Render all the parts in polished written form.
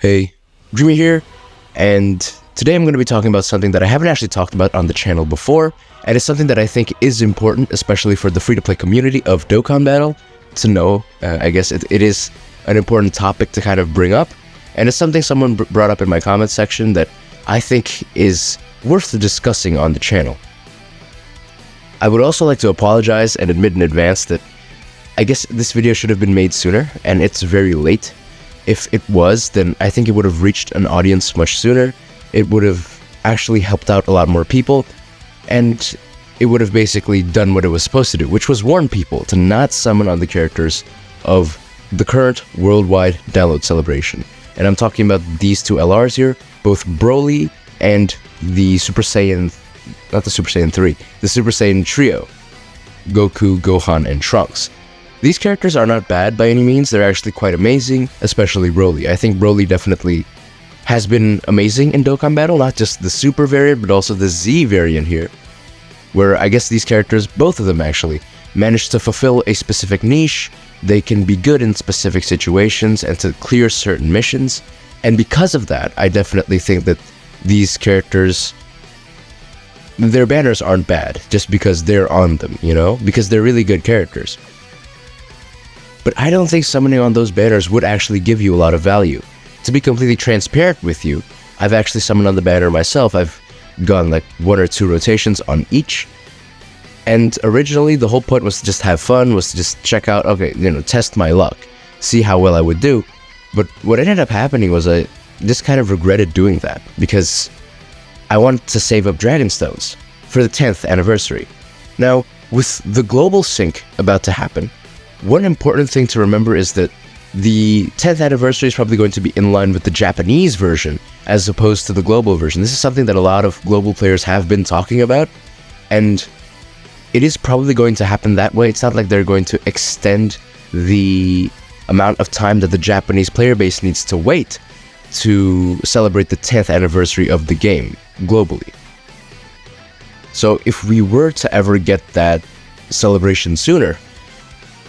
Hey, Dreamy here, and today I'm going to be talking about something that I haven't actually talked about on the channel before, and it's something that I think is important, especially for the free-to-play community of Dokkan Battle, to know. I guess it is an important topic to kind of bring up, and it's something someone brought up in my comment section that I think is worth discussing on the channel. I would also like to apologize and admit in advance that I guess this video should have been made sooner, and it's very late. If it was, then I think it would have reached an audience much sooner. It would have actually helped out a lot more people, and it would have basically done what it was supposed to do, which was warn people to not summon on the characters of the current worldwide download celebration. And I'm talking about these two LRs here, both Broly and the Super Saiyan, not the Super Saiyan 3, the Super Saiyan trio, Goku, Gohan, and Trunks. These characters are not bad by any means, they're actually quite amazing, especially Broly. I think Broly definitely has been amazing in Dokkan Battle, not just the Super variant, but also the Z variant here, where I guess these characters, both of them actually, manage to fulfill a specific niche. They can be good in specific situations and to clear certain missions, and because of that, I definitely think that these characters, their banners aren't bad, just because they're on them, you know? Because they're really good characters. But I don't think summoning on those banners would actually give you a lot of value. To be completely transparent with you, I've actually summoned on the banner myself. I've gone like 1 or 2 rotations on each. And originally the whole point was to just have fun, was to just check out, okay, test my luck, see how well I would do. But what ended up happening was I just kind of regretted doing that, because I wanted to save up Dragon Stones for the 10th anniversary. Now, with the global sync about to happen, one important thing to remember is that the 10th anniversary is probably going to be in line with the Japanese version as opposed to the global version. This is something that a lot of global players have been talking about, and it is probably going to happen that way. It's not like they're going to extend the amount of time that the Japanese player base needs to wait to celebrate the 10th anniversary of the game globally. So if we were to ever get that celebration sooner,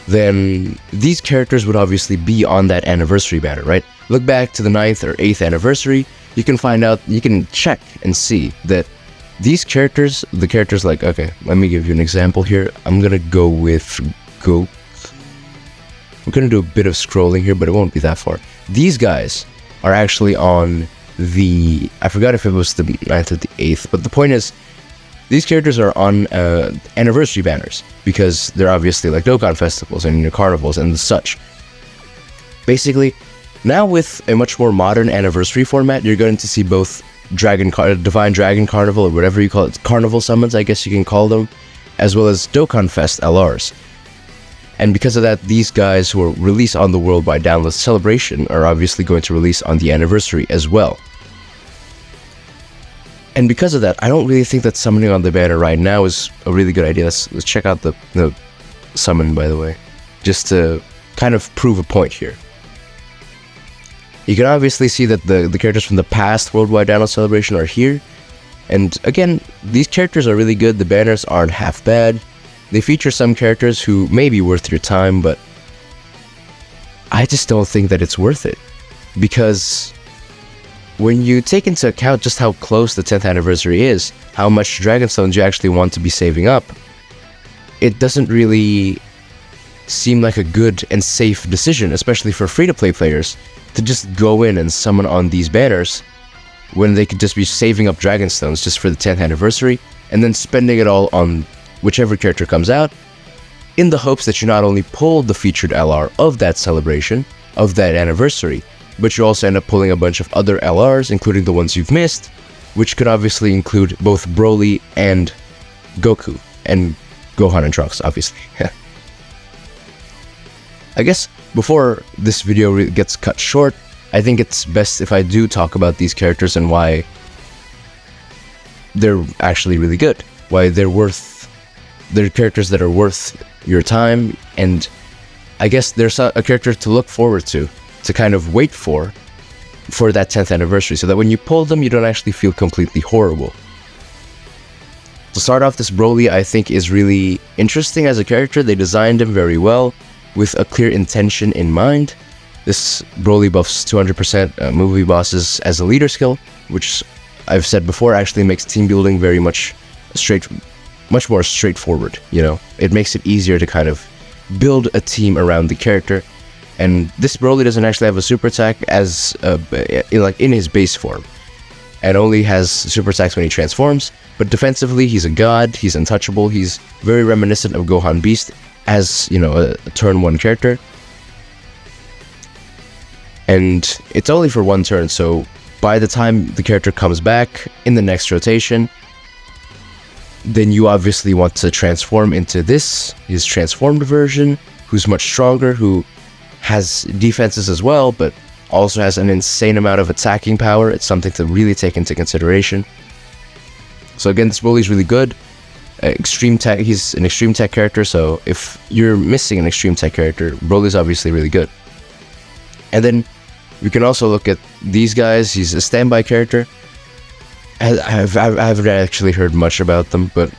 then these characters would obviously be on that anniversary banner, right? Look back to the 9th or 8th anniversary, you can find out, you can check and see that these characters, the characters like, okay, let me give you an example here. I'm gonna go with Goku. I'm gonna do a bit of scrolling here, but it won't be that far. These guys are actually on the, I forgot if it was the 9th or the 8th, but the point is, these characters are on anniversary banners, because they're obviously like Dokkan festivals and carnivals and such. Basically, now with a much more modern anniversary format, you're going to see both Divine Dragon Carnival, or whatever you call it, Carnival Summons, I guess you can call them, as well as Dokkan Fest LRs. And because of that, these guys who are released on the Worldwide Download Celebration are obviously going to release on the anniversary as well. And because of that, I don't really think that summoning on the banner right now is a really good idea. Let's check out the summon, by the way, just to kind of prove a point here. You can obviously see that the characters from the past Worldwide Download Celebration are here. And again, these characters are really good. The banners aren't half bad. They feature some characters who may be worth your time, but I just don't think that it's worth it. Because when you take into account just how close the 10th anniversary is, how much Dragon Stones you actually want to be saving up, it doesn't really seem like a good and safe decision, especially for free-to-play players, to just go in and summon on these banners when they could just be saving up Dragon Stones just for the 10th anniversary, and then spending it all on whichever character comes out, in the hopes that you not only pull the featured LR of that celebration, of that anniversary, but you also end up pulling a bunch of other LRs, including the ones you've missed, which could obviously include both Broly and Goku, and Gohan and Trunks, obviously. I guess before this video gets cut short, I think it's best if I do talk about these characters and why they're actually really good, why they're characters that are worth your time, and I guess there's a character to look forward to kind of wait for that 10th anniversary, so that when you pull them, you don't actually feel completely horrible. To start off, this Broly, I think, is really interesting as a character. They designed him very well, with a clear intention in mind, This Broly buffs 200% movie bosses as a leader skill, which I've said before actually makes team building very much more straightforward. You know, it makes it easier to kind of build a team around the character. And this Broly doesn't actually have a super attack as in his base form, and only has super attacks when he transforms. But defensively, he's a god, he's untouchable, he's very reminiscent of Gohan Beast as, you know, a turn 1 character. And it's only for 1 turn, so by the time the character comes back in the next rotation, then you obviously want to transform into his transformed version, who's much stronger, who has defenses as well, but also has an insane amount of attacking power. It's something to really take into consideration. So again, this Broly is really good. Extreme tech, he's an extreme tech character, so if you're missing an extreme tech character, Broly is obviously really good. And then we can also look at these guys. He's a standby character. I haven't actually heard much about them, but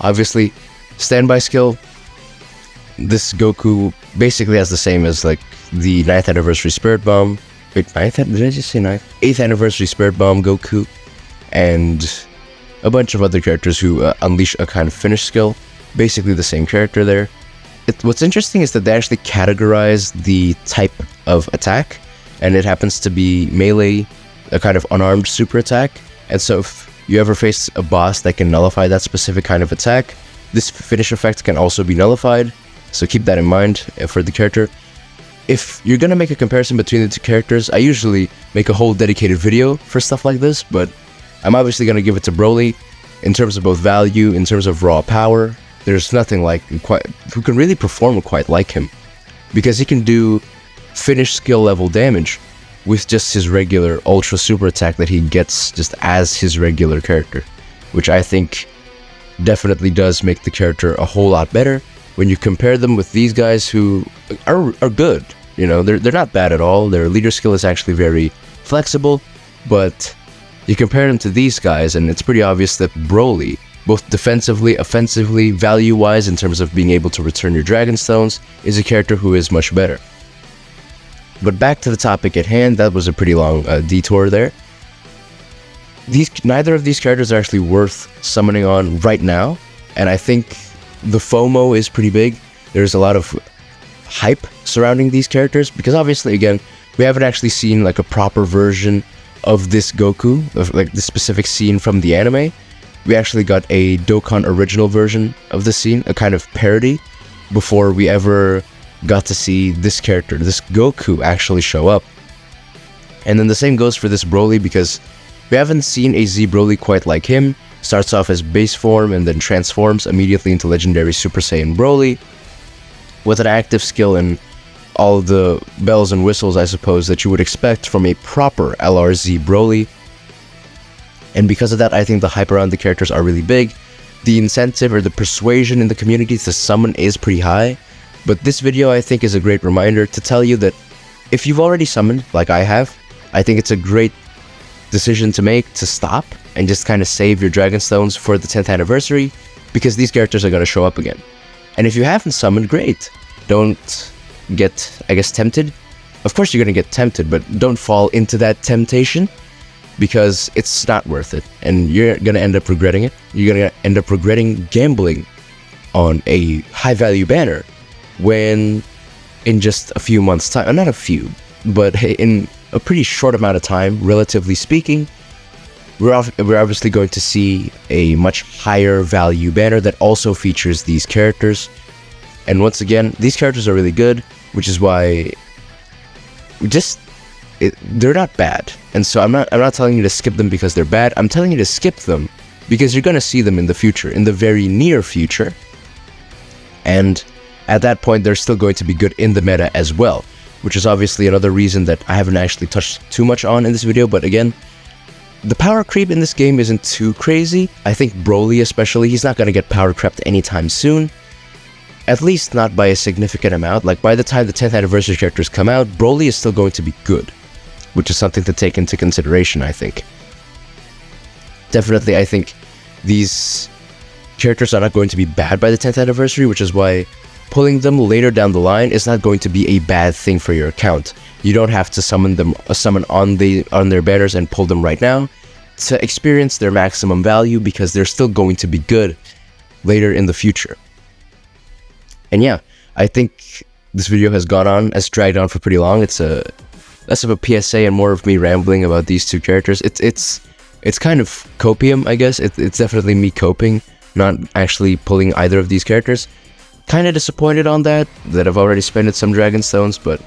obviously, standby skill, this Goku basically has the same as like the 9th anniversary Spirit Bomb. Wait, 9th? Did I just say 9th? 8th anniversary Spirit Bomb Goku, and a bunch of other characters who unleash a kind of finish skill. Basically the same character there. What's interesting is that they actually categorize the type of attack, and it happens to be melee, a kind of unarmed super attack. And so if you ever face a boss that can nullify that specific kind of attack, this finish effect can also be nullified. So keep that in mind for the character. If you're gonna make a comparison between the two characters, I usually make a whole dedicated video for stuff like this, but I'm obviously gonna give it to Broly. In terms of both value, in terms of raw power, there's nothing who can really perform quite like him, because he can do finish skill level damage with just his regular ultra super attack that he gets just as his regular character, which I think definitely does make the character a whole lot better when you compare them with these guys who are good. You know, they're not bad at all. Their leader skill is actually very flexible, but you compare them to these guys and it's pretty obvious that Broly, both defensively, offensively, value-wise in terms of being able to return your Dragon Stones, is a character who is much better. But back to the topic at hand, that was a pretty long detour there. Neither of these characters are actually worth summoning on right now, and I think the FOMO is pretty big. There's a lot of hype surrounding these characters, because obviously, again, we haven't actually seen like a proper version of this Goku, of like this specific scene from the anime. We actually got a Dokkan original version of the scene, a kind of parody, before we ever got to see this character, this Goku, actually show up. And then the same goes for this Broly, because we haven't seen a Z Broly quite like him. Starts off as base form and then transforms immediately into legendary Super Saiyan Broly, with an active skill and all the bells and whistles, I suppose, that you would expect from a proper LRZ Broly. And because of that, I think the hype around the characters are really big. The incentive or the persuasion in the community to summon is pretty high. But this video, I think, is a great reminder to tell you that if you've already summoned, like I have, I think it's a great decision to make to stop and just kind of save your Dragon Stones for the 10th anniversary, because these characters are going to show up again. And if you haven't summoned, great. Don't get, I guess, tempted. Of course you're going to get tempted, but don't fall into that temptation, because it's not worth it. And you're going to end up regretting it. You're going to end up regretting gambling on a high-value banner when in just a few months' time, not a few, but in a pretty short amount of time, relatively speaking, we're obviously going to see a much higher value banner that also features these characters. And once again, these characters are really good, which is why they're not bad. And so I'm not telling you to skip them because they're bad. I'm telling you to skip them because you're going to see them in the future, in the very near future. And at that point, they're still going to be good in the meta as well, which is obviously another reason that I haven't actually touched too much on in this video. But again, the power creep in this game isn't too crazy. I think Broly especially, he's not going to get power crept anytime soon. At least not by a significant amount. Like, by the time the 10th anniversary characters come out, Broly is still going to be good, which is something to take into consideration, I think. Definitely, I think these characters are not going to be bad by the 10th anniversary, which is why pulling them later down the line is not going to be a bad thing for your account. You don't have to summon on their banners and pull them right now to experience their maximum value, because they're still going to be good later in the future. And yeah, I think this video has dragged on for pretty long. It's less of a PSA and more of me rambling about these two characters. It's kind of copium, I guess. It's definitely me coping, not actually pulling either of these characters. Kind of disappointed on that I've already spent some Dragon Stones, but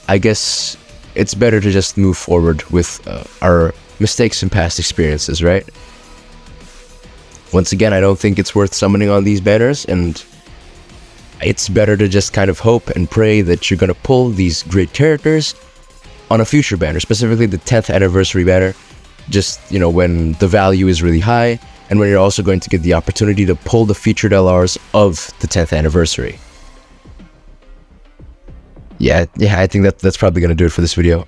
I guess it's better to just move forward with our mistakes and past experiences, right? Once again, I don't think it's worth summoning on these banners, and it's better to just kind of hope and pray that you're gonna pull these great characters on a future banner, specifically the 10th anniversary banner, just, you know, when the value is really high, and when you're also going to get the opportunity to pull the featured LRs of the 10th anniversary. Yeah, I think that's probably gonna do it for this video.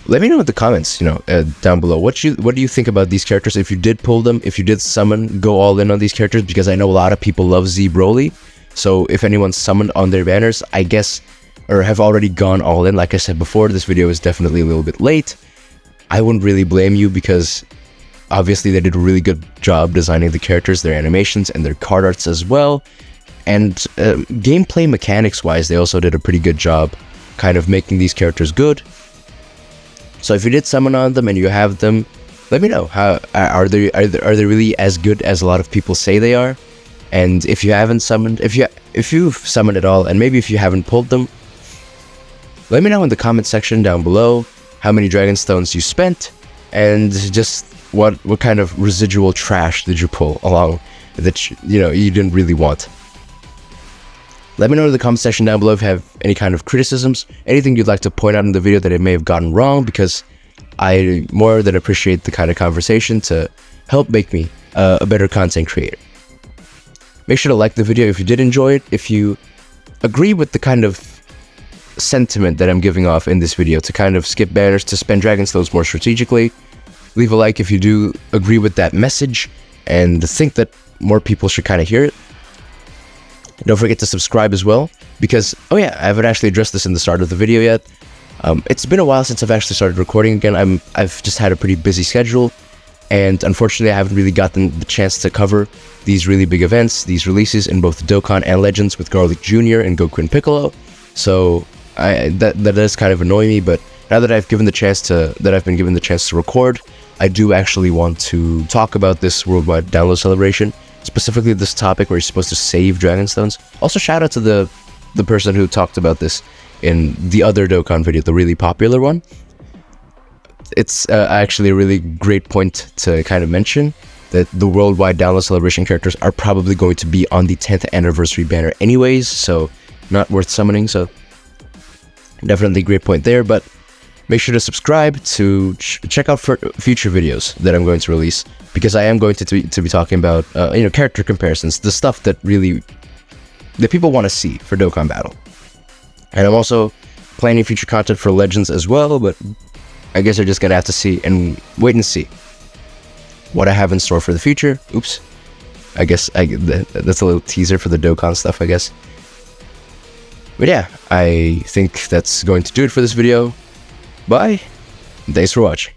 Let me know in the comments, down below, what do you think about these characters? If you did pull them, if you did summon, go all in on these characters, because I know a lot of people love Z Broly. So if anyone's summoned on their banners, I guess, or have already gone all in, like I said before, this video is definitely a little bit late. I wouldn't really blame you, because obviously they did a really good job designing the characters, their animations, and their card arts as well. And gameplay mechanics wise, they also did a pretty good job kind of making these characters good. So if you did summon on them and you have them, let me know. How are they really as good as a lot of people say they are? And if you haven't summoned, if you've summoned at all, and maybe if you haven't pulled them, let me know in the comment section down below how many Dragon Stones you spent, and just what kind of residual trash did you pull along that you didn't really want. Let me know in the comment section down below if you have any kind of criticisms, anything you'd like to point out in the video that I may have gotten wrong, because I more than appreciate the kind of conversation to help make me a better content creator. Make sure to like the video if you did enjoy it. If you agree with the kind of sentiment that I'm giving off in this video, to kind of skip banners, to spend Dragon Stones more strategically, leave a like if you do agree with that message and think that more people should kind of hear it. Don't forget to subscribe as well, because, oh yeah, I haven't actually addressed this in the start of the video yet. It's been a while since I've actually started recording again. I've just had a pretty busy schedule, and unfortunately I haven't really gotten the chance to cover these really big events, these releases in both Dokkan and Legends with Garlic Jr. and Goku and Piccolo. So that does kind of annoy me, but now that I've been given the chance to record, I do actually want to talk about this worldwide download celebration, specifically this topic where you're supposed to save Dragon Stones. Also, shout out to the person who talked about this in the other Dokkan video, the really popular one. It's actually a really great point to kind of mention, that the worldwide download celebration characters are probably going to be on the 10th anniversary banner anyways, so not worth summoning. So definitely a great point there, but make sure to subscribe to check out for future videos that I'm going to release, because I am going to be talking about character comparisons, the stuff that people want to see for Dokkan Battle. And I'm also planning future content for Legends as well, but I guess you're just gonna have to wait and see what I have in store for the future. Oops, I guess that's a little teaser for the Dokkan stuff, I guess. But yeah, I think that's going to do it for this video. Bye. Thanks for watching.